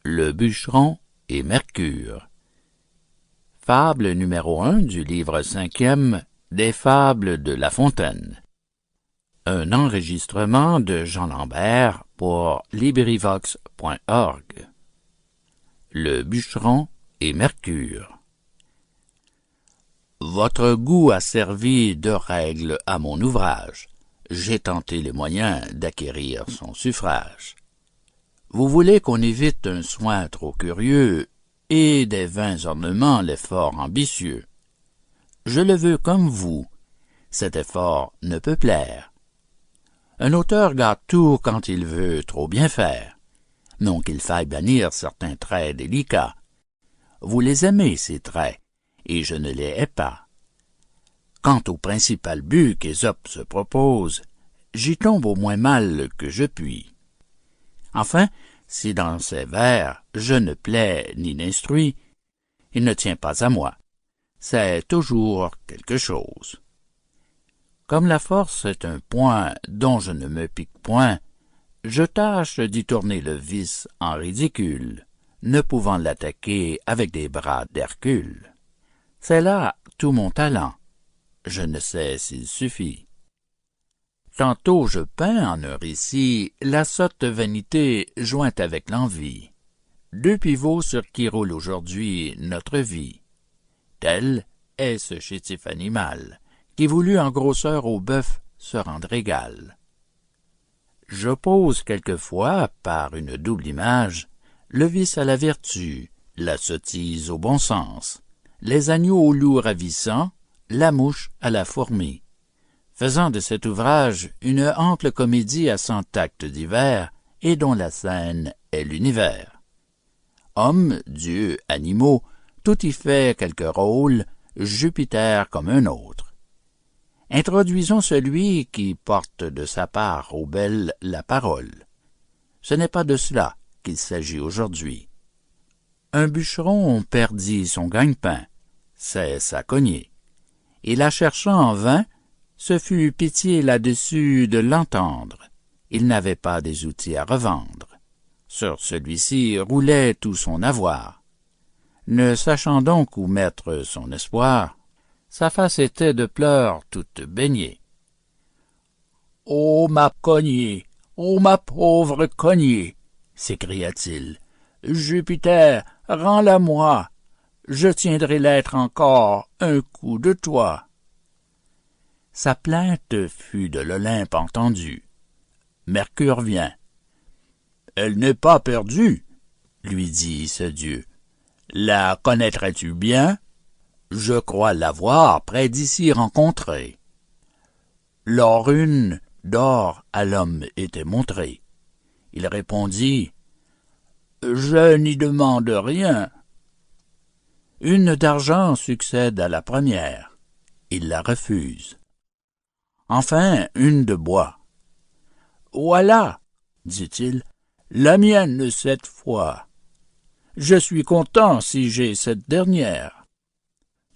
Le bûcheron et Mercure. Fable numéro 1 du livre 5e des Fables de La Fontaine. Un enregistrement de Jean Lambert pour LibriVox.org. Le bûcheron et Mercure. Votre goût a servi de règle à mon ouvrage. J'ai tenté les moyens d'acquérir son suffrage. Vous voulez qu'on évite un soin trop curieux et des vains ornements l'effort ambitieux. Je le veux comme vous, cet effort ne peut plaire. Un auteur gâte tout quand il veut trop bien faire, non qu'il faille bannir certains traits délicats. Vous les aimez, ces traits, et je ne les hais pas. Quant au principal but qu'Ésope se propose, j'y tombe au moins mal que je puis. Enfin, si dans ces vers je ne plais ni n'instruis, il ne tient pas à moi. C'est toujours quelque chose. Comme la force est un point dont je ne me pique point, je tâche d'y tourner le vice en ridicule, ne pouvant l'attaquer avec des bras d'Hercule. C'est là tout mon talent. Je ne sais s'il suffit. Tantôt je peins en un récit la sotte vanité jointe avec l'envie, deux pivots sur qui roule aujourd'hui notre vie. Tel est ce chétif animal, qui voulut en grosseur au bœuf se rendre égal. J'oppose quelquefois, par une double image, le vice à la vertu, la sottise au bon sens, les agneaux au loup ravissant, la mouche à la fourmi, faisant de cet ouvrage une ample comédie à 100 actes divers et dont la scène est l'univers. Hommes, dieux, animaux, tout y fait quelque rôle, Jupiter comme un autre. Introduisons celui qui porte de sa part aux belles la parole. Ce n'est pas de cela qu'il s'agit aujourd'hui. Un bûcheron perdit son gagne-pain, c'est sa cognée, et la cherchant en vain, ce fut pitié là-dessus de l'entendre. Il n'avait pas des outils à revendre. Sur celui-ci roulait tout son avoir. Ne sachant donc où mettre son espoir, sa face était de pleurs toute baignée. « Ô ma cognée, ô ma pauvre cognée !» s'écria-t-il. « Jupiter, rends-la-moi, je tiendrai l'être encore un coup de toi. » Sa plainte fut de l'Olympe entendue. Mercure vient. « Elle n'est pas perdue, » lui dit ce dieu. « La connaîtrais-tu bien? Je crois l'avoir près d'ici rencontrée. » Lors une d'or à l'homme était montrée. Il répondit « Je n'y demande rien. » Une d'argent succède à la première. Il la refuse. Enfin, une de bois. « Voilà, dit-il, la mienne cette fois. Je suis content si j'ai cette dernière. »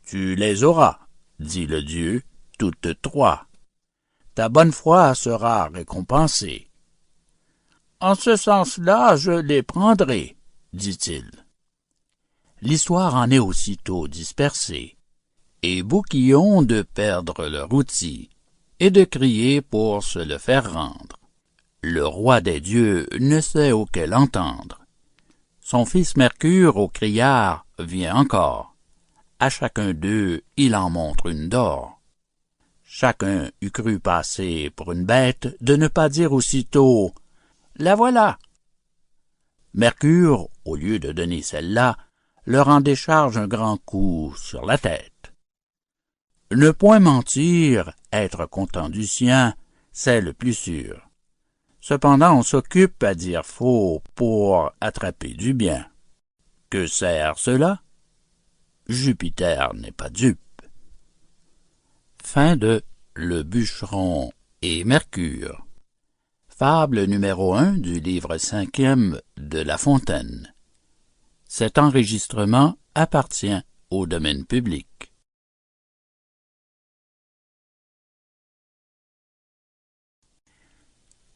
« Tu les auras, dit le dieu, toutes trois. Ta bonne foi sera récompensée. »« En ce sens-là, je les prendrai, dit-il. » L'histoire en est aussitôt dispersée, et beaucoup ont de perdre leur outil, et de crier pour se le faire rendre. Le roi des dieux ne sait auquel entendre. Son fils Mercure au criard vient encore. À chacun d'eux il en montre une d'or. Chacun eût cru passer pour une bête de ne pas dire aussitôt « La voilà !» Mercure, au lieu de donner celle-là, leur en décharge un grand coup sur la tête. Ne point mentir, être content du sien, c'est le plus sûr. Cependant on s'occupe à dire faux pour attraper du bien. Que sert cela? Jupiter n'est pas dupe. Fin de Le bûcheron et Mercure. Fable numéro 1 du livre 5e de La Fontaine. Cet enregistrement appartient au domaine public.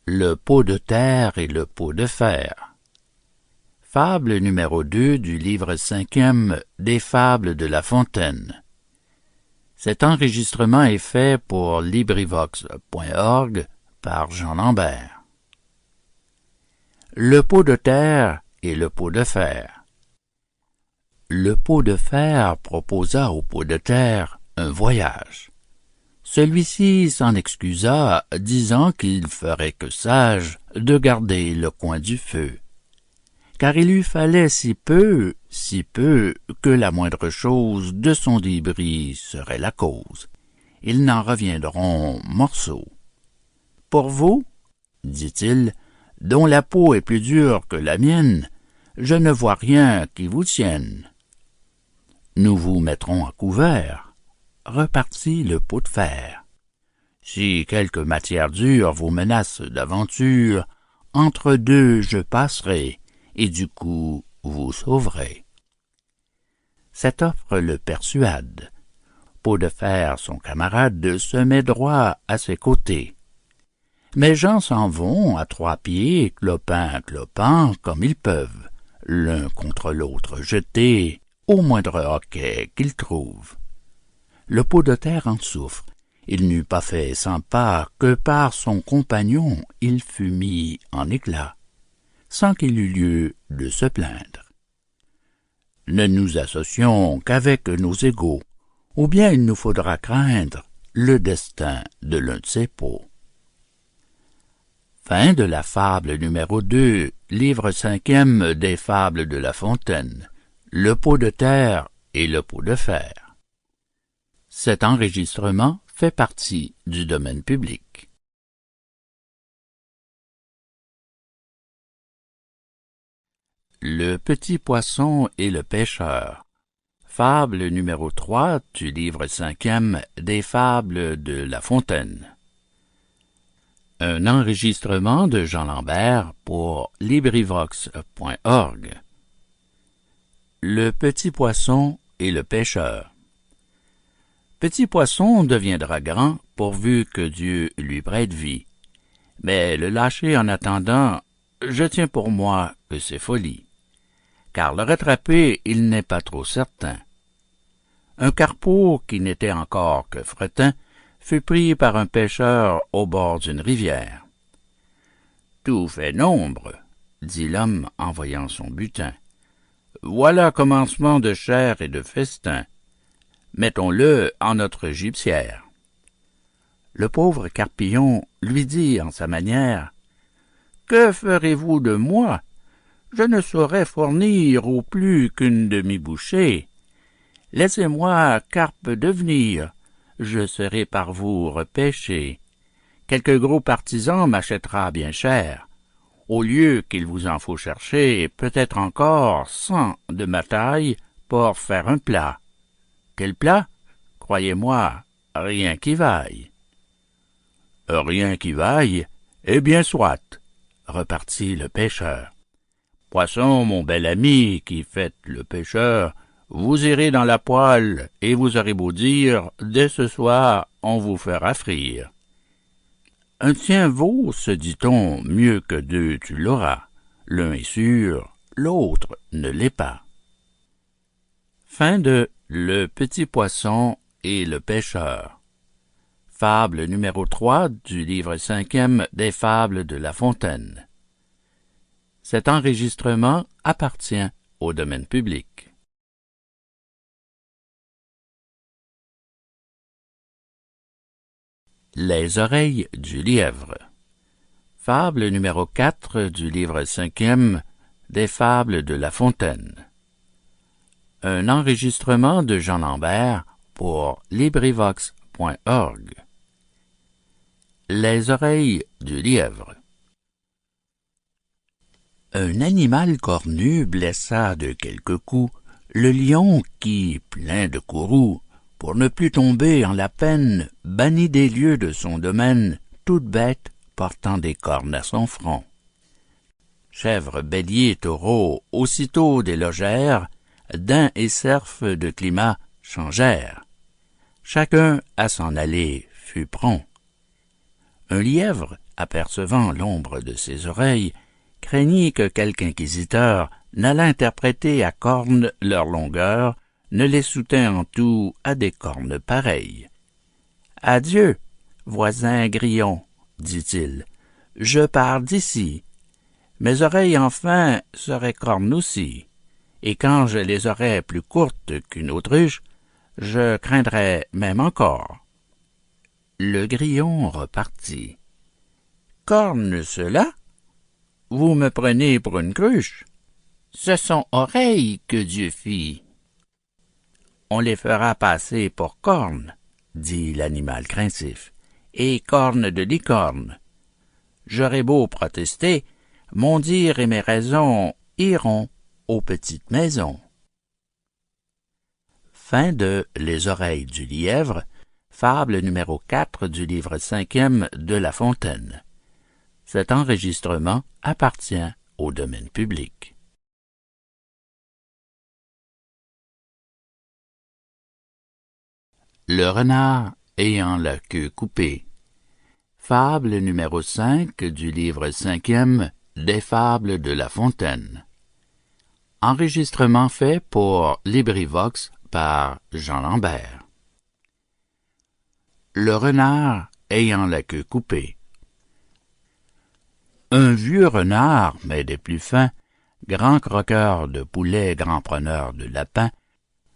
Le pot de terre et le pot de fer. Fable numéro 2 du livre 5e des Fables de La Fontaine. Cet enregistrement est fait pour LibriVox.org par Jean Lambert. Le pot de terre et le pot de fer. Le pot de fer proposa au pot de terre un voyage. Celui-ci s'en excusa, disant qu'il ferait que sage de garder le coin du feu, car il lui fallait si peu, que la moindre chose de son débris serait la cause. Ils n'en reviendront morceaux. Pour vous, dit-il, dont la peau est plus dure que la mienne, je ne vois rien qui vous tienne. Nous vous mettrons à couvert, repartit le pot de fer. Si quelque matière dure vous menace d'aventure, entre deux je passerai, et du coup vous sauverez. Cette offre le persuade. Pot de fer, son camarade, se met droit à ses côtés. Mes gens s'en vont à 3 pieds, clopin, comme ils peuvent, l'un contre l'autre jetés, au moindre hoquet qu'ils trouvent. Le pot de terre en souffre. Il n'eut pas fait 100 pas que par son compagnon il fut mis en éclat, sans qu'il eût lieu de se plaindre. Ne nous associons qu'avec nos égaux, ou bien il nous faudra craindre le destin de l'un de ces pots. Fin de la fable numéro 2, livre 5e des Fables de La Fontaine, le pot de terre et le pot de fer. Cet enregistrement fait partie du domaine public. Le petit poisson et le pêcheur. Fable numéro 3 du livre 5e des Fables de La Fontaine. Un enregistrement de Jean Lambert pour LibriVox.org. Le petit poisson et le pêcheur. Petit poisson deviendra grand pourvu que Dieu lui prête vie. Mais le lâcher en attendant, je tiens pour moi que c'est folie. Car le rattraper, il n'est pas trop certain. Un carpeau qui n'était encore que fretin fut pris par un pêcheur au bord d'une rivière. Tout fait nombre, dit l'homme en voyant son butin. Voilà commencement de chair et de festin. Mettons-le en notre gibecière. Le pauvre Carpillon lui dit en sa manière, « Que ferez-vous de moi? Je ne saurais fournir au plus qu'une demi-bouchée. Laissez-moi carpe devenir, je serai par vous repêché. Quelque gros partisan m'achètera bien cher. Au lieu qu'il vous en faut chercher, peut-être encore 100 de ma taille pour faire un plat. Quel plat? Croyez-moi, rien qui vaille. Rien qui vaille? Eh bien soit, repartit le pêcheur. Poisson, mon bel ami, qui faites le pêcheur, vous irez dans la poêle, et vous aurez beau dire, dès ce soir, on vous fera frire. Un tien vaut, se dit-on, mieux que 2 tu l'auras. L'un est sûr, l'autre ne l'est pas. Fin de Le petit poisson et le pêcheur. Fable numéro 3 du livre 5e des Fables de La Fontaine. Cet enregistrement appartient au domaine public. Les oreilles du lièvre. Fable numéro 4 du livre 5e des Fables de La Fontaine. Un enregistrement de Jean Lambert pour LibriVox.org. Les oreilles du lièvre. Un animal cornu blessa de quelques coups le lion qui, plein de courroux, pour ne plus tomber en la peine, bannit des lieux de son domaine toute bête portant des cornes à son front. Chèvres, béliers, taureaux, aussitôt délogèrent, daims et cerfs de climat changèrent. Chacun à s'en aller fut prompt. Un lièvre, apercevant l'ombre de ses oreilles, craignit que quelque inquisiteur n'allât interpréter à cornes leur longueur, ne les soutint en tout à des cornes pareilles. « Adieu, voisin grillon, dit-il, je pars d'ici. Mes oreilles enfin seraient cornes aussi, et quand je les aurais plus courtes qu'une autruche, je craindrais même encore. » Le grillon repartit. « Cornes cela? Vous me prenez pour une cruche? Ce sont oreilles que Dieu fit. »« On les fera passer pour cornes, dit l'animal craintif, et cornes de licorne. J'aurais beau protester, mon dire et mes raisons iront aux petites maisons. » Fin de Les oreilles du lièvre, fable numéro 4 du livre 5e de La Fontaine. Cet enregistrement appartient au domaine public. Le renard ayant la queue coupée. Fable numéro 5 du livre 5e des fables de La Fontaine. Enregistrement fait pour LibriVox par Jean Lambert. Le renard ayant la queue coupée. Un vieux renard, mais des plus fins, grand croqueur de poulet, grand preneur de lapin,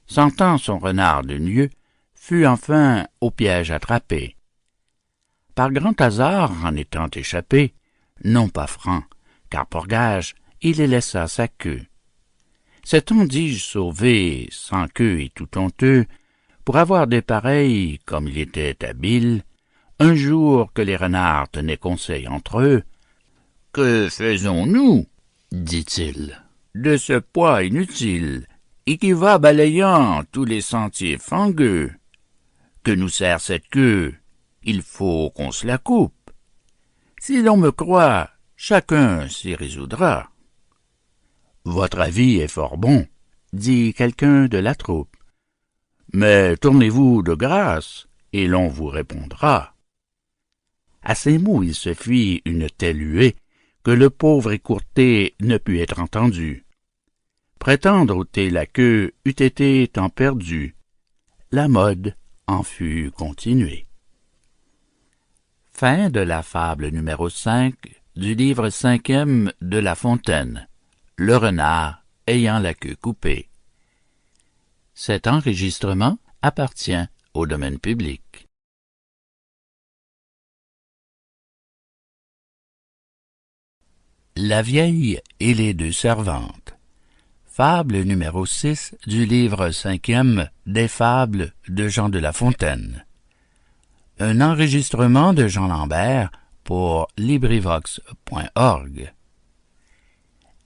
sentant son renard de lieu, fut enfin au piège attrapé. Par grand hasard en étant échappé, non pas franc, car pour gage il y laissa sa queue. S'étant, dis-je, sauvé, sans queue et tout honteux, pour avoir des pareils comme il était habile, un jour que les renards tenaient conseil entre eux, « Que faisons-nous, dit-il, de ce poids inutile, et qui va balayant tous les sentiers fangueux? Que nous sert cette queue? Il faut qu'on se la coupe. Si l'on me croit, chacun s'y résoudra. » « Votre avis est fort bon, dit quelqu'un de la troupe. Mais tournez-vous de grâce, et l'on vous répondra. » À ces mots il se fit une telle huée que le pauvre écourté ne put être entendu. Prétendre ôter la queue eût été temps perdu. La mode en fut continuée. Fin de la fable numéro 5 du livre 5e de La Fontaine. Le renard ayant la queue coupée. Cet enregistrement appartient au domaine public. La vieille et les deux servantes. Fable numéro 6 du livre 5e des fables de Jean de La Fontaine. Un enregistrement de Jean Lambert pour LibriVox.org.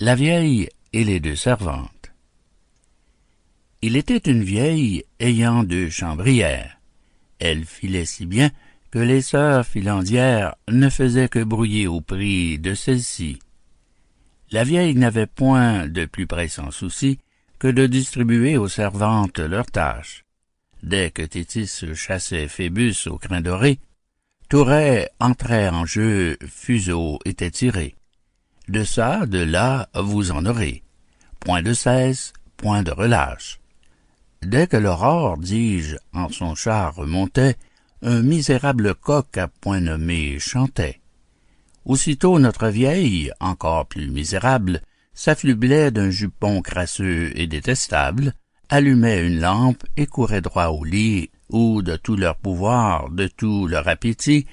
La vieille et les deux servantes. Il était une vieille ayant deux chambrières. Elle filait si bien que les sœurs filandières ne faisaient que brouiller au prix de celle-ci. La vieille n'avait point de plus pressant souci que de distribuer aux servantes leurs tâches. Dès que Thétis chassait Phébus au crin doré, Touret entrait en jeu, fuseau était tiré. De ça, de là, vous en aurez. Point de cesse, point de relâche. Dès que l'aurore, dis-je, en son char remontait, un misérable coq à point nommé chantait. Aussitôt notre vieille, encore plus misérable, s'affublait d'un jupon crasseux et détestable, allumait une lampe et courait droit au lit, où, de tout leur pouvoir, de tout leur appétit,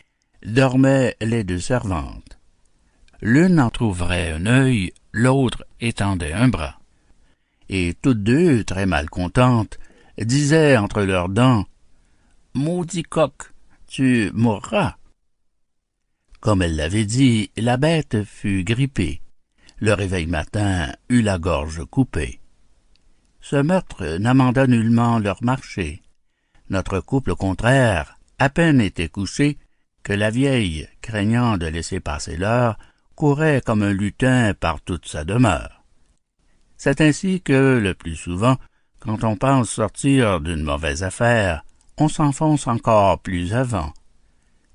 dormaient les deux servantes. L'une entr'ouvrait un œil, l'autre étendait un bras. Et toutes deux, très mal contentes, disaient entre leurs dents, « Maudit coq, tu mourras. » Comme elle l'avait dit, la bête fut grippée. Le réveil matin eut la gorge coupée. Ce meurtre n'amenda nullement leur marché. Notre couple, au contraire, à peine était couché, que la vieille, craignant de laisser passer l'heure, courait comme un lutin par toute sa demeure. C'est ainsi que, le plus souvent, quand on pense sortir d'une mauvaise affaire, on s'enfonce encore plus avant.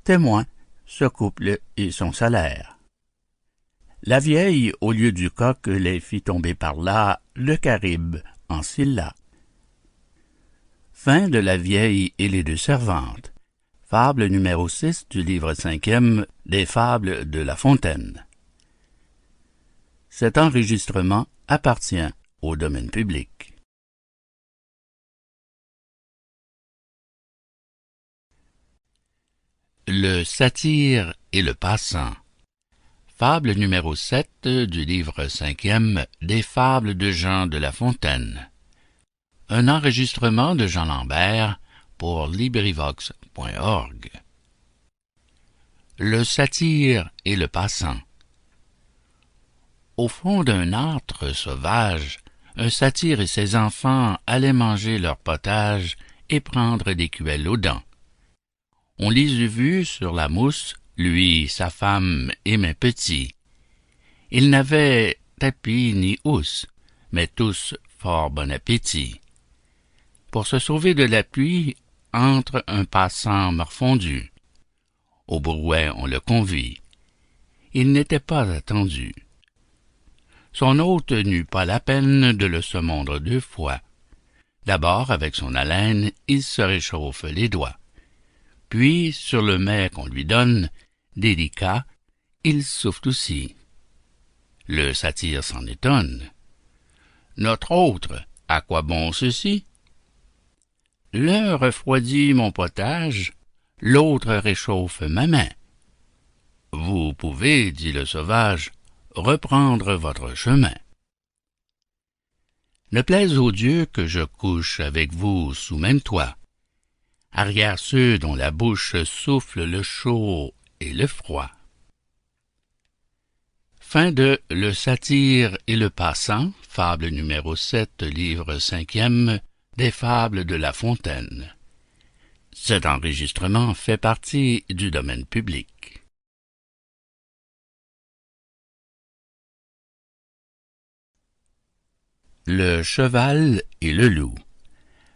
Témoin, ce couple et son salaire. La vieille, au lieu du coq, les fit tomber par là, le Caribe en Scylla. Fin de La vieille et les deux servantes. Fable numéro 6 du livre 5e des Fables de La Fontaine. Cet enregistrement appartient au domaine public. Le satyre et le passant. Fable numéro 7 du livre 5e des Fables de Jean de La Fontaine. Un enregistrement de Jean Lambert pour LibriVox.org. Le satyre et le passant. Au fond d'un âtre sauvage, un satyre et ses enfants allaient manger leur potage et prendre des cuelles aux dents. On les eût vus sur la mousse, lui, sa femme et mes petits. Ils n'avaient tapis ni housse, mais tous fort bon appétit. Pour se sauver de la pluie, entre un passant morfondu. Au brouet on le convie. Il n'était pas attendu. Son hôte n'eut pas la peine de le se mondre deux fois. D'abord, avec son haleine, il se réchauffe les doigts. Puis, sur le mets qu'on lui donne, délicat, il souffle aussi. Le satyre s'en étonne. Notre autre, à quoi bon ceci? L'un refroidit mon potage, l'autre réchauffe ma main. Vous pouvez, dit le sauvage, reprendre votre chemin. Ne plaise aux dieux que je couche avec vous sous même toit. Arrière ceux dont la bouche souffle le chaud et le froid. Fin de Le satyre et le passant, fable numéro 7, livre 5e, des Fables de La Fontaine. Cet enregistrement fait partie du domaine public. Le cheval et le loup.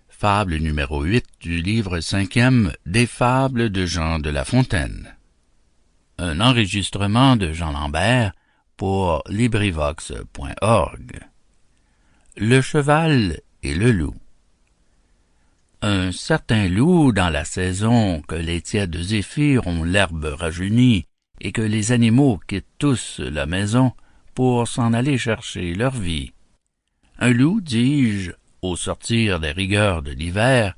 Fable numéro 8 du livre 5e des Fables de Jean de La Fontaine. Un enregistrement de Jean Lambert pour LibriVox.org. Le cheval et le loup. Un certain loup, dans la saison que les tièdes zéphyrs ont l'herbe rajeunie et que les animaux quittent tous la maison pour s'en aller chercher leur vie. Un loup, dis-je, au sortir des rigueurs de l'hiver,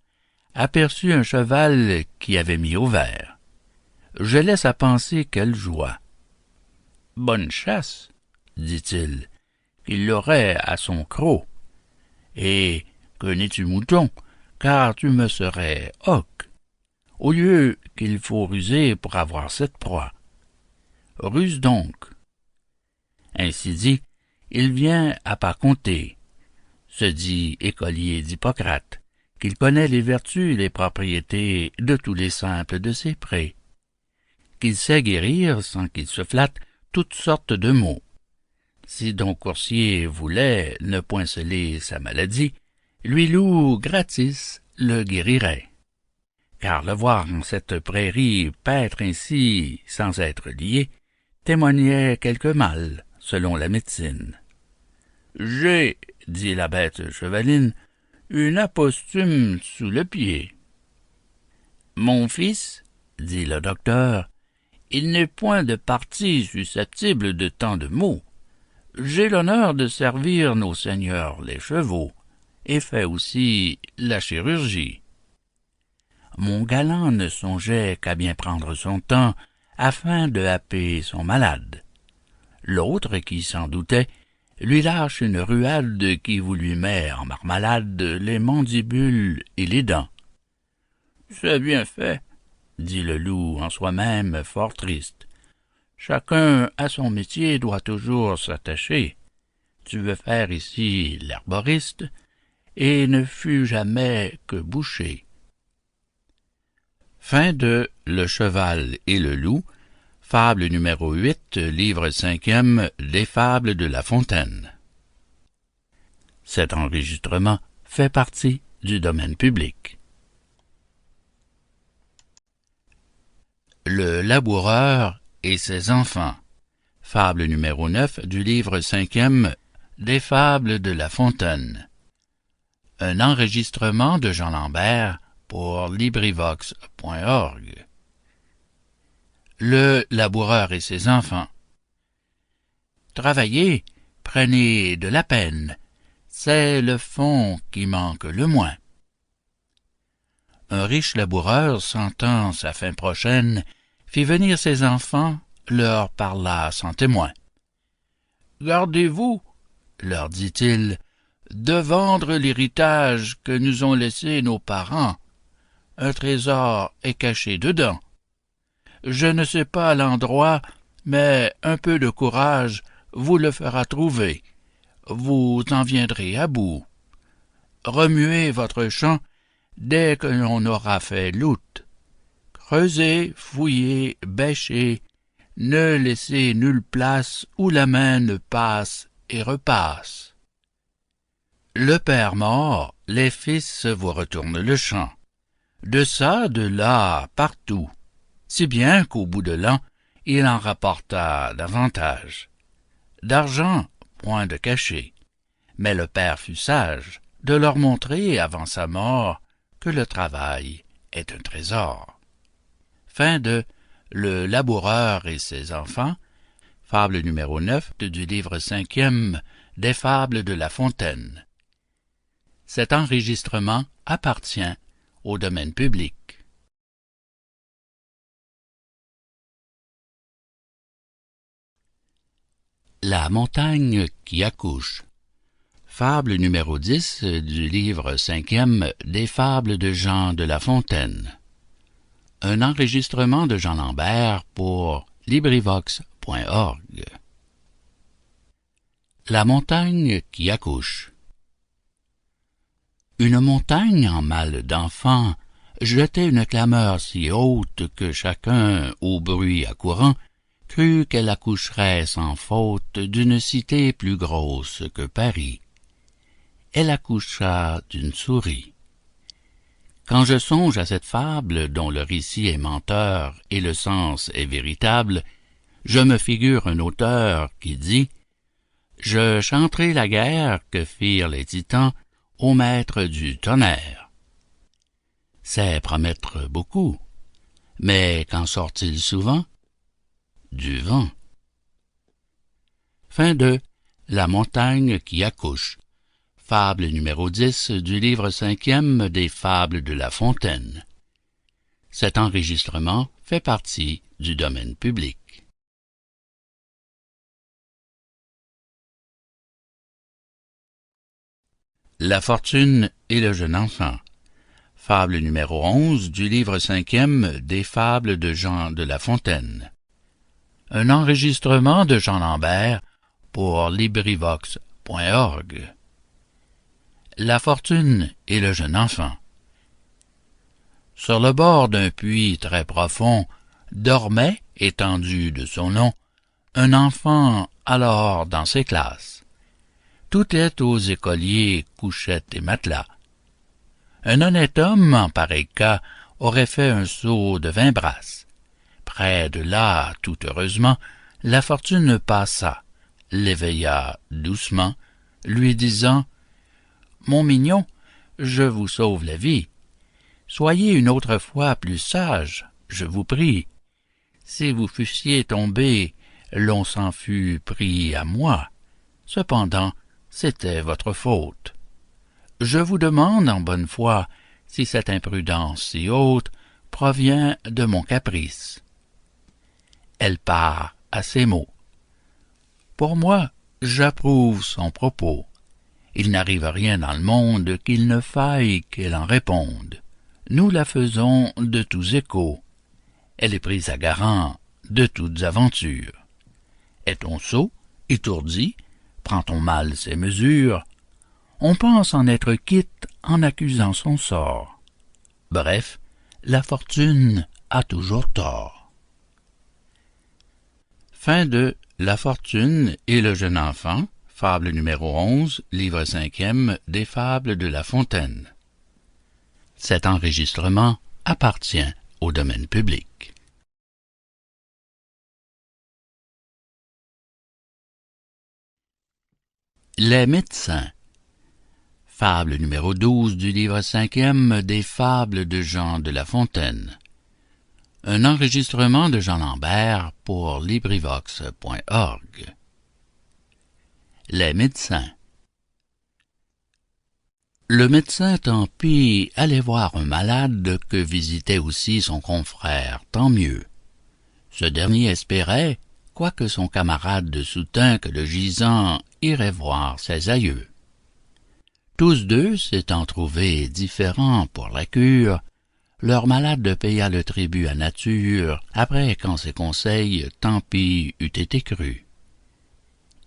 aperçut un cheval qui avait mis au vert. Je laisse à penser quelle joie. « Bonne chasse, dit-il, qu'il l'aurait à son croc. Et que n'es-tu mouton, car tu me serais hoc, au lieu qu'il faut ruser pour avoir cette proie. Ruse donc. » Ainsi dit, il vient à pas compter. Se dit écolier d'Hippocrate, qu'il connaît les vertus et les propriétés de tous les simples de ses prés, qu'il sait guérir, sans qu'il se flatte, toutes sortes de maux. Si Don Coursier voulait ne point sceller sa maladie, lui loup gratis le guérirait. Car le voir en cette prairie paître ainsi sans être lié, témoignait quelque mal, selon la médecine. J'ai, dit la bête chevaline, une aposthume sous le pied. Mon fils, dit le docteur, il n'est point de partie susceptible de tant de maux. J'ai l'honneur de servir nos seigneurs les chevaux, et fais aussi la chirurgie. Mon galant ne songeait qu'à bien prendre son temps, afin de happer son malade. L'autre, qui s'en doutait, lui lâche une ruade qui vous lui met en marmalade les mandibules et les dents. « C'est bien fait, » dit le loup en soi-même fort triste. « Chacun à son métier doit toujours s'attacher. Tu veux faire ici l'herboriste, et ne fus jamais que boucher. » Fin de Le cheval et le loup, fable numéro 8, livre 5e des Fables de La Fontaine. Cet enregistrement fait partie du domaine public. Le laboureur et ses enfants. Fable numéro 9 du livre 5e des Fables de La Fontaine. Un enregistrement de Jean Lambert pour LibriVox.org. Le laboureur et ses enfants. Travaillez, prenez de la peine, c'est le fond qui manque le moins. Un riche laboureur, sentant sa fin prochaine, fit venir ses enfants, leur parla sans témoin. « Gardez-vous, leur dit-il, de vendre l'héritage que nous ont laissé nos parents. Un trésor est caché dedans. Je ne sais pas l'endroit, mais un peu de courage vous le fera trouver. Vous en viendrez à bout. Remuez votre champ dès que l'on aura fait l'outre. Creusez, fouillez, bêchez, ne laissez nulle place où la main ne passe et repasse. Le père mort, les fils vous retournent le champ. De ça, de là, partout, si bien qu'au bout de l'an, il en rapporta davantage. D'argent, point de cachet, mais le père fut sage de leur montrer avant sa mort que le travail est un trésor. Fin de Le laboureur et ses enfants, fable numéro 9 du livre 5e des Fables de La Fontaine. Cet enregistrement appartient au domaine public. La montagne qui accouche. Fable numéro 10 du livre 5e des Fables de Jean de La Fontaine. Un enregistrement de Jean Lambert pour LibriVox.org. La montagne qui accouche. Une montagne en mal d'enfant jetait une clameur si haute que chacun, au bruit accourant, crut qu'elle accoucherait sans faute d'une cité plus grosse que Paris. Elle accoucha d'une souris. Quand je songe à cette fable dont le récit est menteur et le sens est véritable, je me figure un auteur qui dit « Je chanterai la guerre que firent les titans au maître du tonnerre. » C'est promettre beaucoup, mais qu'en sort-il souvent? Du vent. Fin de La montagne qui accouche. Fable numéro 10 du livre 5e des Fables de La Fontaine. Cet enregistrement fait partie du domaine public. La fortune et le jeune enfant. Fable numéro 11 du livre 5e des Fables de Jean de La Fontaine. Un enregistrement de Jean Lambert pour LibriVox.org. La fortune et le jeune enfant. Sur le bord d'un puits très profond, dormait, étendu de son long, un enfant alors dans ses classes. Tout est aux écoliers, couchettes et matelas. Un honnête homme, en pareil cas, aurait fait un seau de 20 brasses. Près de là, tout heureusement, la fortune passa, l'éveilla doucement, lui disant « Mon mignon, je vous sauve la vie. Soyez une autre fois plus sage, je vous prie. Si vous fussiez tombé, l'on s'en fût pris à moi. Cependant, c'était votre faute. Je vous demande en bonne foi si cette imprudence si haute provient de mon caprice. » Elle part à ces mots. Pour moi, j'approuve son propos. Il n'arrive rien dans le monde qu'il ne faille qu'elle en réponde. Nous la faisons de tous échos. Elle est prise à garant de toutes aventures. Est-on sot, étourdi, prend-on mal ses mesures? On pense en être quitte en accusant son sort. Bref, la fortune a toujours tort. Fin de La fortune et le jeune enfant. Fable numéro 11, livre 5e des Fables de La Fontaine. Cet enregistrement appartient au domaine public. Les médecins. Fable numéro 12 du livre 5e des Fables de Jean de La Fontaine. Un enregistrement de Jean Lambert pour LibriVox.org. Les médecins. Le médecin tant pis allait voir un malade que visitait aussi son confrère, tant mieux. Ce dernier espérait, quoique son camarade soutint que le gisant irait voir ses aïeux. Tous deux s'étant trouvés différents pour la cure, leur malade paya le tribut à nature, après qu'en ses conseils tant pis eût été cru.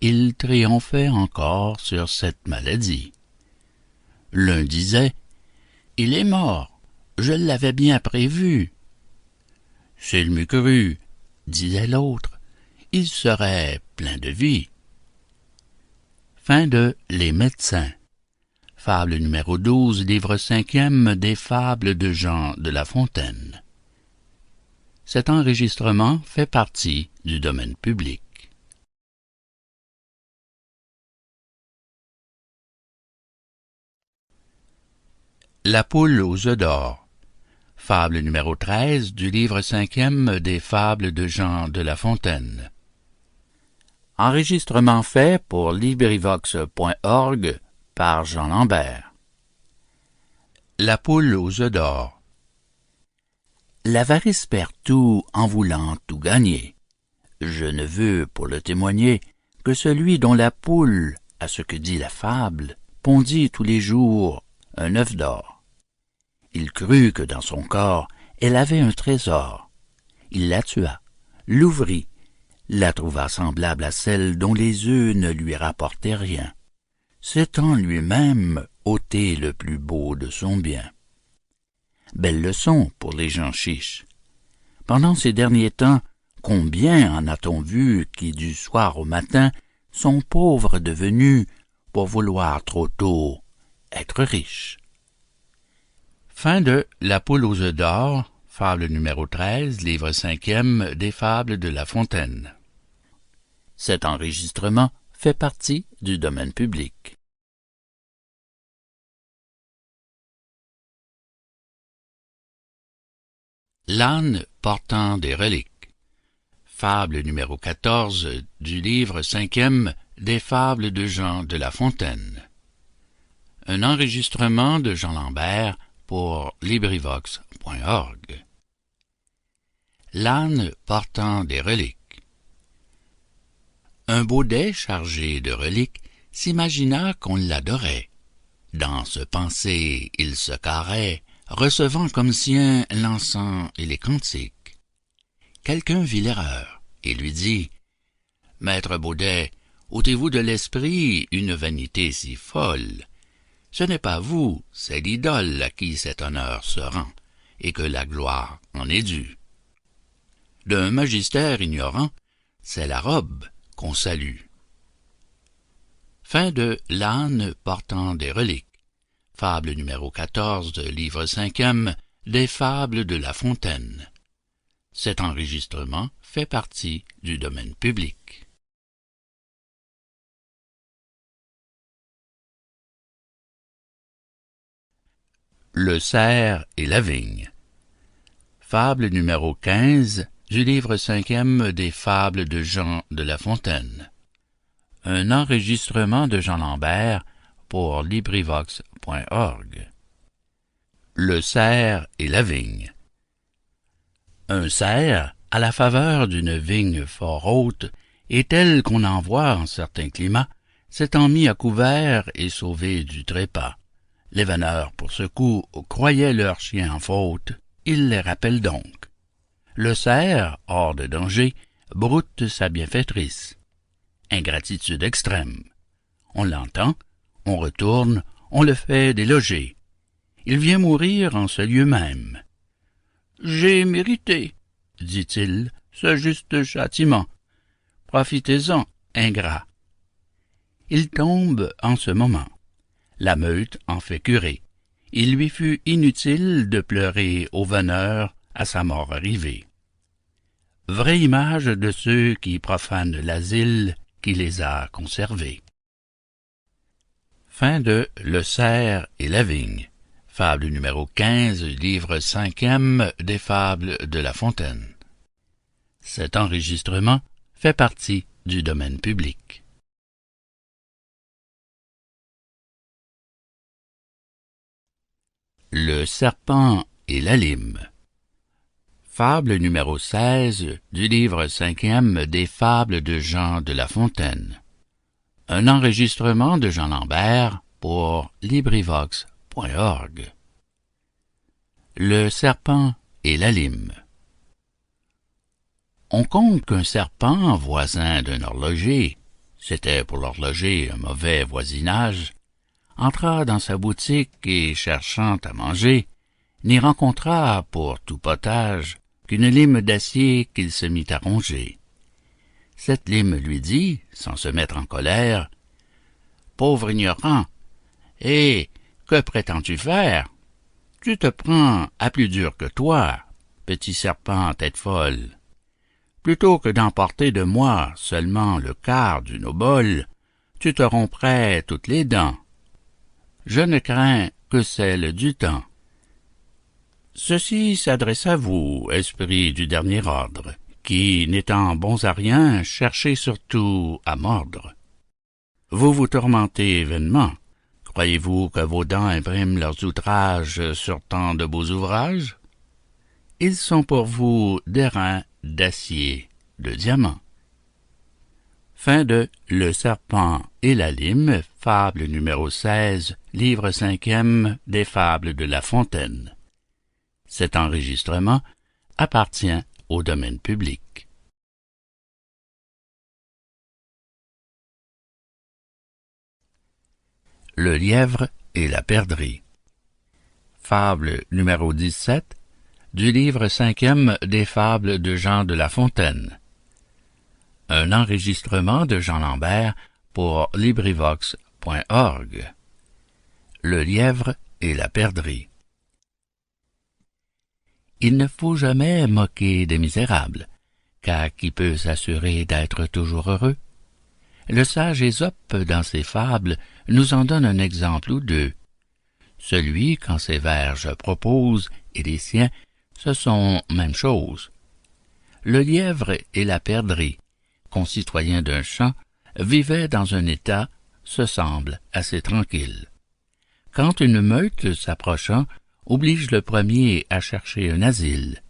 Il triomphait encore sur cette maladie. L'un disait « Il est mort, je l'avais bien prévu. » « S'il m'eût cru, disait l'autre, il serait plein de vie. » Fin de Les médecins. Fable numéro 12, livre 5e des Fables de Jean de La Fontaine. Cet enregistrement fait partie du domaine public. La poule aux œufs d'or. Fable numéro 13 du livre 5e des Fables de Jean de La Fontaine. Enregistrement fait pour LibriVox.org par Jean Lambert. La poule aux œufs d'or. L'avarice perd tout en voulant tout gagner. Je ne veux, pour le témoigner, que celui dont la poule, à ce que dit la fable, pondit tous les jours un œuf d'or. Il crut que dans son corps, elle avait un trésor. Il la tua, l'ouvrit, la trouva semblable à celle dont les œufs ne lui rapportaient rien, s'étant lui-même ôté le plus beau de son bien. Belle leçon pour les gens chiches. Pendant ces derniers temps, combien en a-t-on vu qui du soir au matin sont pauvres devenus pour vouloir trop tôt être riches. Fin de La poule aux œufs d'or, fable numéro 13, livre 5e des Fables de La Fontaine. Cet enregistrement fait partie du domaine public. L'âne portant des reliques. Fable numéro 14 du livre 5e des Fables de Jean de La Fontaine. Un enregistrement de Jean Lambert pour LibriVox.org. L'âne portant des reliques. Un baudet chargé de reliques s'imagina qu'on l'adorait. Dans ce pensée, il se carrait, recevant comme sien l'encens et les cantiques. Quelqu'un vit l'erreur et lui dit « Maître Baudet, ôtez-vous de l'esprit une vanité si folle. Ce n'est pas vous, c'est l'idole à qui cet honneur se rend, et que la gloire en est due. D'un magistère ignorant, c'est la robe qu'on salue. » Fin de L'âne portant des reliques. Fable numéro 14, livre 5e des Fables de La Fontaine. Cet enregistrement fait partie du domaine public. Le cerf et la vigne. Fable numéro 15 du livre 5e des Fables de Jean de La Fontaine. Un enregistrement de Jean Lambert pour LibriVox.org. Le cerf et la vigne. Un cerf, à la faveur d'une vigne fort haute, et telle qu'on en voit en certains climats, s'étant mis à couvert et sauvé du trépas. Les vanneurs, pour ce coup, croyaient leurs chiens en faute, ils les rappellent donc. Le cerf, hors de danger, broute sa bienfaitrice. Ingratitude extrême. On l'entend, on retourne, on le fait déloger. Il vient mourir en ce lieu même. « J'ai mérité, dit-il, ce juste châtiment. Profitez-en, ingrat. » Il tombe en ce moment. La meute en fait curer. Il lui fut inutile de pleurer au vanneur à sa mort arrivée. Vraie image de ceux qui profanent l'asile qui les a conservés. Fin de Le cerf et la vigne. Fable numéro 15, livre 5e des Fables de La Fontaine. Cet enregistrement fait partie du domaine public. Le serpent et la lime. Fable numéro 16 du livre 5e des Fables de Jean de La Fontaine. Un enregistrement de Jean Lambert pour LibriVox.org. Le serpent et la lime. On conte qu'un serpent, voisin d'un horloger, c'était pour l'horloger un mauvais voisinage, entra dans sa boutique et, cherchant à manger, n'y rencontra pour tout potage qu'une lime d'acier qu'il se mit à ronger. Cette lime lui dit, sans se mettre en colère, « Pauvre ignorant, et que prétends-tu faire? Tu te prends à plus dur que toi, petit serpent tête folle. Plutôt que d'emporter de moi seulement le quart d'une obole, tu te romprais toutes les dents. Je ne crains que celle du temps. » Ceci s'adresse à vous, esprits du dernier ordre, qui, n'étant bons à rien, cherchez surtout à mordre. Vous vous tourmentez vainement. Croyez-vous que vos dents impriment leurs outrages sur tant de beaux ouvrages? Ils sont pour vous d'airain, d'acier, de diamant. Fin de Le serpent et la lime, fable numéro 16, livre 5e des Fables de La Fontaine. Cet enregistrement appartient au domaine public. Le lièvre et la perdrix. Fable numéro 17 du livre 5e des Fables de Jean de La Fontaine. Un enregistrement de Jean Lambert pour LibriVox.org. Le lièvre et la perdrix. Il ne faut jamais moquer des misérables, car qui peut s'assurer d'être toujours heureux? Le sage Ésope, dans ses fables, nous en donne un exemple ou deux. Celui qu'en ses vers je propose, et les siens, ce sont même chose. Le lièvre et la perdrix, concitoyens d'un champ, vivaient dans un état, se semble, assez tranquille. Quand une meute, s'approchant, oblige le premier à chercher un asile.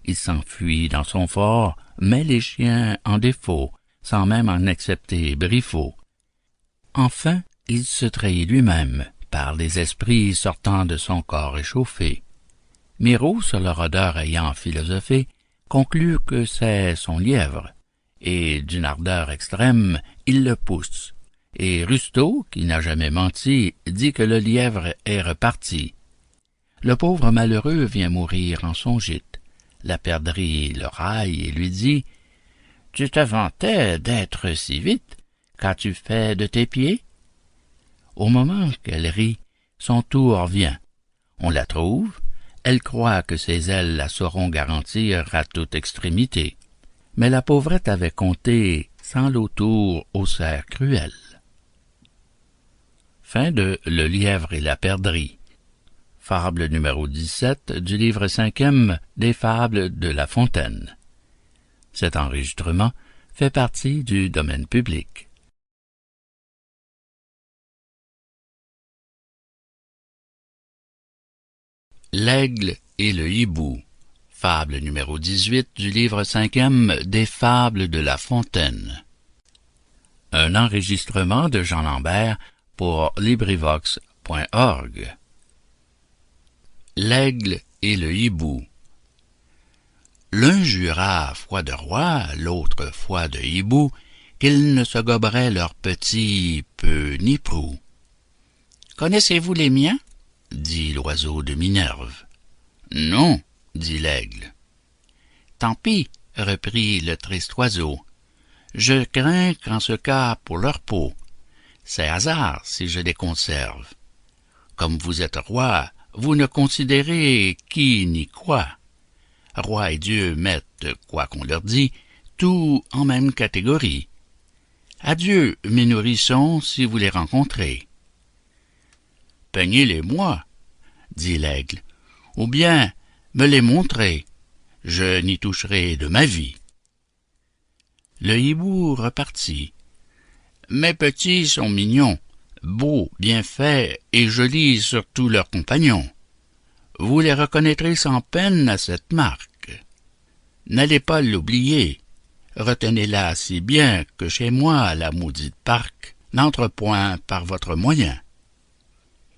Il s'enfuit dans son fort, met les chiens en défaut, sans même en accepter Briffaut. Enfin, il se trahit lui-même, par les esprits sortant de son corps échauffé. Miraut, sur leur odeur ayant philosophé, conclut que c'est son lièvre, et d'une ardeur extrême, il le pousse. Et Rustaud, qui n'a jamais menti, dit que le lièvre est reparti. Le pauvre malheureux vient mourir en son gîte. La perdrix le raille et lui dit « Tu te vantais d'être si vite, qu'as-tu fait de tes pieds? » Au moment qu'elle rit, son tour vient. On la trouve, elle croit que ses ailes la sauront garantir à toute extrémité. Mais la pauvrette avait compté sans l'autour au cerf cruel. Fin de Le lièvre et la perdrix. Fable numéro 17 du livre 5e des Fables de La Fontaine. Cet enregistrement fait partie du domaine public. L'aigle et le hibou. Fable numéro 18 du livre 5e des Fables de La Fontaine. Un enregistrement de Jean Lambert pour LibriVox.org. L'aigle et le hibou. L'un jura à foi de roi, l'autre foi de hibou, qu'ils ne se goberaient leurs petits peu ni prou. « Connaissez-vous les miens? » dit l'oiseau de Minerve. « Non, » dit l'aigle. « Tant pis, » reprit le triste oiseau. « Je crains qu'en ce cas pour leur peau. C'est hasard si je les conserve. Comme vous êtes roi, vous ne considérez qui ni quoi. Roi et Dieu mettent, quoi qu'on leur dit, tout en même catégorie. Adieu, mes nourrissons, si vous les rencontrez. peignez-les-moi, dit l'aigle, ou bien me les montrez, je n'y toucherai de ma vie. Le hibou repartit. Mes petits sont mignons, beaux, bien faits et jolis sur tous leurs compagnons. Vous les reconnaîtrez sans peine à cette marque. N'allez pas l'oublier, retenez-la si bien que chez moi la maudite parque n'entre point par votre moyen.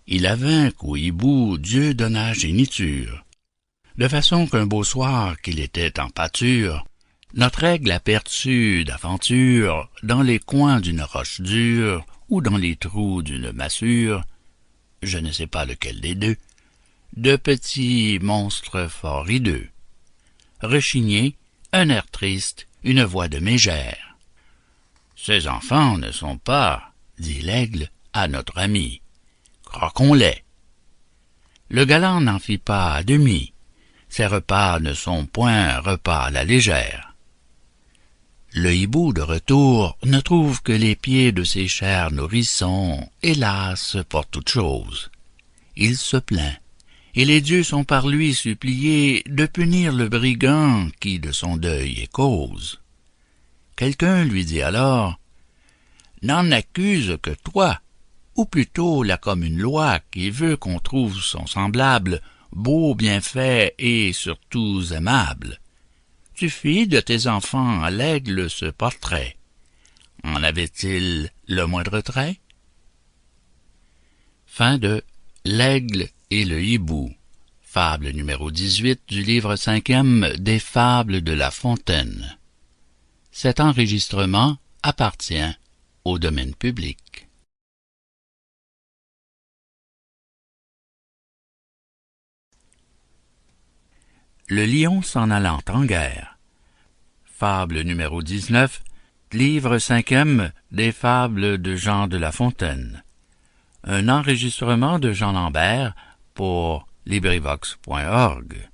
Il avait qu'au hibou Dieu donna géniture, de façon qu'un beau soir qu'il était en pâture, notre aigle aperçut d'aventure, dans les coins d'une roche dure, ou dans les trous d'une massure, je ne sais pas lequel des deux, de petits monstres fort hideux. Rechignés, un air triste, une voix de mégère. Ces enfants ne sont pas, dit l'aigle, à notre ami. Croquons-les. Le galant n'en fit pas à demi. Ces repas ne sont point repas à la légère. Le hibou de retour ne trouve que les pieds de ses chers nourrissons, hélas, pour toute chose. Il se plaint, et les dieux sont par lui suppliés de punir le brigand qui de son deuil est cause. Quelqu'un lui dit alors, « N'en accuse que toi, ou plutôt la commune loi qui veut qu'on trouve son semblable, beau, bien fait et surtout aimable. Tu fis de tes enfants à l'aigle ce portrait. En avait-il le moindre trait? » Fin de L'aigle et le hibou. Fable numéro 18 du livre 5e des Fables de La Fontaine. Cet enregistrement appartient au domaine public. Le lion s'en allant en guerre. Fable numéro 19, livre 5e des Fables de Jean de La Fontaine. Un enregistrement de Jean Lambert pour LibriVox.org.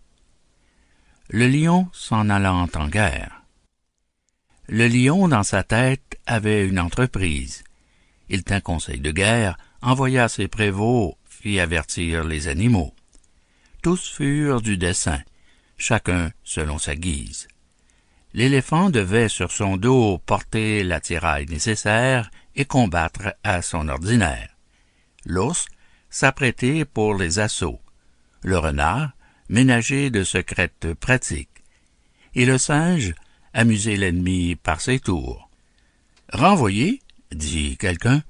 Le lion s'en allant en guerre. Le lion dans sa tête avait une entreprise. Il tint conseil de guerre, envoya ses prévôts, fit avertir les animaux. Tous furent du dessein, chacun selon sa guise. L'éléphant devait sur son dos porter l'attirail nécessaire et combattre à son ordinaire. L'ours s'apprêter pour les assauts. Le renard ménager de secrètes pratiques. Et le singe amuser l'ennemi par ses tours. Renvoyer, dit quelqu'un,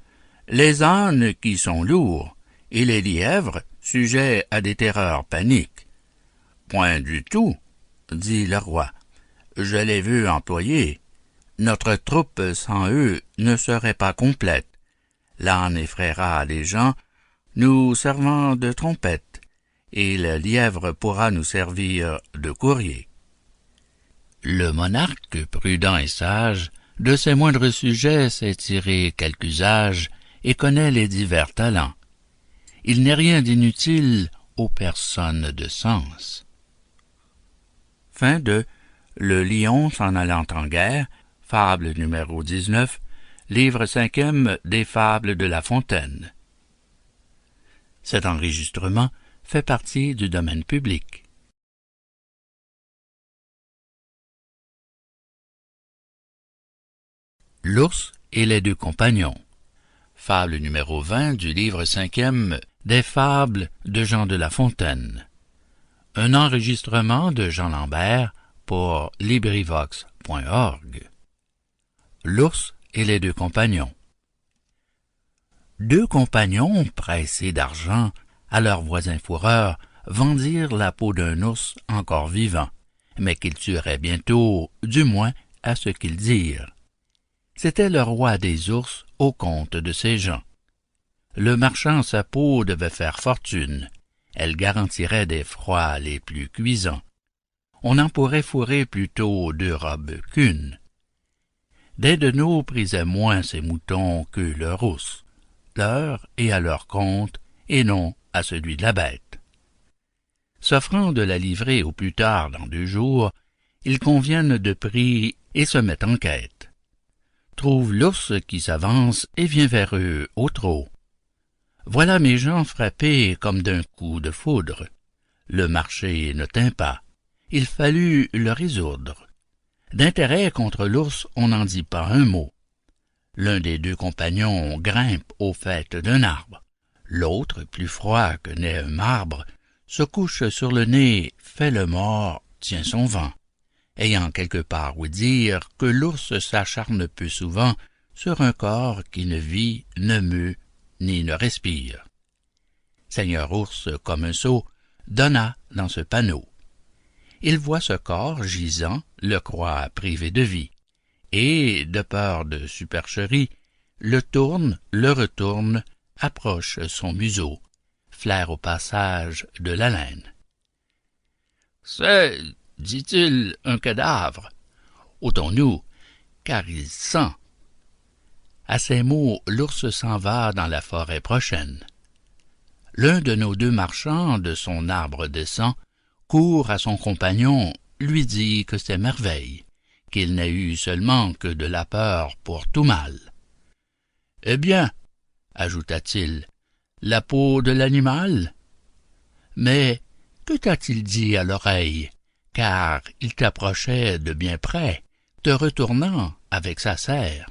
les ânes qui sont lourds, et les lièvres sujets à des terreurs paniques. Point du tout, dit le roi. Je les veux employer. Notre troupe sans eux ne serait pas complète. L'âne effraiera les gens, nous servant de trompette, et le lièvre pourra nous servir de courrier. Le monarque, prudent et sage, de ses moindres sujets sait tirer quelque usage et connaît les divers talents. Il n'est rien d'inutile aux personnes de sens. Fin de Le lion s'en allant en guerre, fable numéro 19, livre 5e des Fables de La Fontaine. Cet enregistrement fait partie du domaine public. L'ours et les deux compagnons. Fable numéro 20 du livre 5e des Fables de Jean de La Fontaine. Un enregistrement de Jean Lambert pour LibriVox.org. L'ours et les deux compagnons. Deux compagnons, pressés d'argent, à leurs voisins fourreurs, vendirent la peau d'un ours encore vivant, mais qu'ils tueraient bientôt, du moins à ce qu'ils dirent. C'était le roi des ours au compte de ces gens. Le marchand sa peau devait faire fortune, elle garantirait des froids les plus cuisants. On en pourrait fourrer plutôt 2 robes qu'une. Des de nous prisaient moins ces moutons que leur ours, leur et à leur compte, et non à celui de la bête. S'offrant de la livrer au plus tard dans 2 jours, ils conviennent de prix et se mettent en quête. Trouvent l'ours qui s'avance et vient vers eux au trot. Voilà mes gens frappés comme d'un coup de foudre. Le marché ne tint pas. Il fallut le résoudre. D'intérêt contre l'ours, on n'en dit pas un mot. L'un des deux compagnons grimpe au faîte d'un arbre. L'autre, plus froid que n'est un marbre, se couche sur le nez, fait le mort, tient son vent, ayant quelque part ouï dire que l'ours s'acharne peu souvent sur un corps qui ne vit, ne meut, ni ne respire. Seigneur Ours, comme un sot, donna dans ce panneau. Il voit ce corps gisant, le croit privé de vie, et, de peur de supercherie, le tourne, le retourne, approche son museau, flaire au passage de l'haleine. « C'est, dit-il, un cadavre. Ôtons-nous, car il sent. » À ces mots, l'ours s'en va dans la forêt prochaine. L'un de nos deux marchands de son arbre descend, court à son compagnon, lui dit que c'est merveille, qu'il n'a eu seulement que de la peur pour tout mal. « Eh bien, ajouta-t-il, la peau de l'animal? Mais que t'a-t-il dit à l'oreille, car il t'approchait de bien près, te retournant avec sa serre?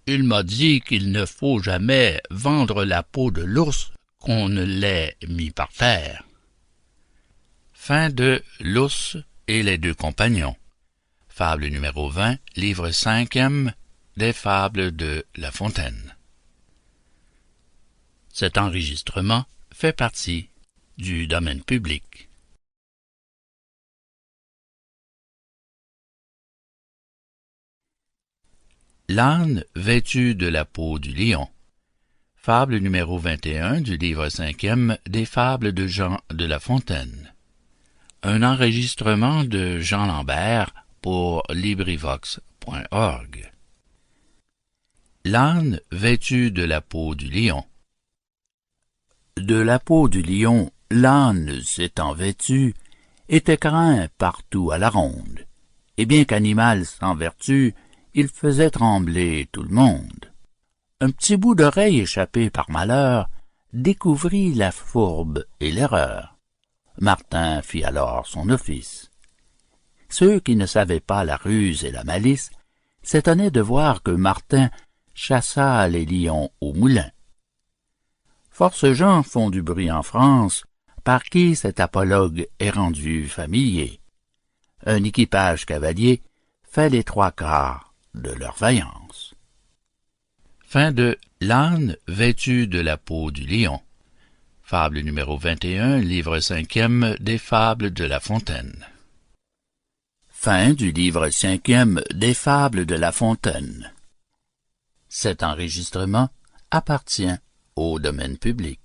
Il m'a dit qu'il ne faut jamais vendre la peau de l'ours qu'on ne l'ait mis par terre. » Fin de L'ours et les deux compagnons. Fable numéro 20, livre 5e des Fables de La Fontaine. Cet enregistrement fait partie du domaine public. L'âne vêtu de la peau du lion. Fable numéro 21 du livre 5e des Fables de Jean de La Fontaine. Un enregistrement de Jean Lambert pour LibriVox.org. L'âne vêtu de la peau du lion. De la peau du lion, l'âne s'étant vêtu, était craint partout à la ronde, et bien qu'animal sans vertu, il faisait trembler tout le monde. Un petit bout d'oreille échappé par malheur découvrit la fourbe et l'erreur. Martin fit alors son office. Ceux qui ne savaient pas la ruse et la malice s'étonnaient de voir que Martin chassa les lions au moulin. Force gens font du bruit en France, par qui cet apologue est rendu familier. Un équipage cavalier fait les trois quarts de leur vaillance. Fin de L'âne vêtu de la peau du lion. Fable numéro 21, livre 5e des Fables de La Fontaine. Fin du livre 5e des Fables de La Fontaine. Cet enregistrement appartient au domaine public.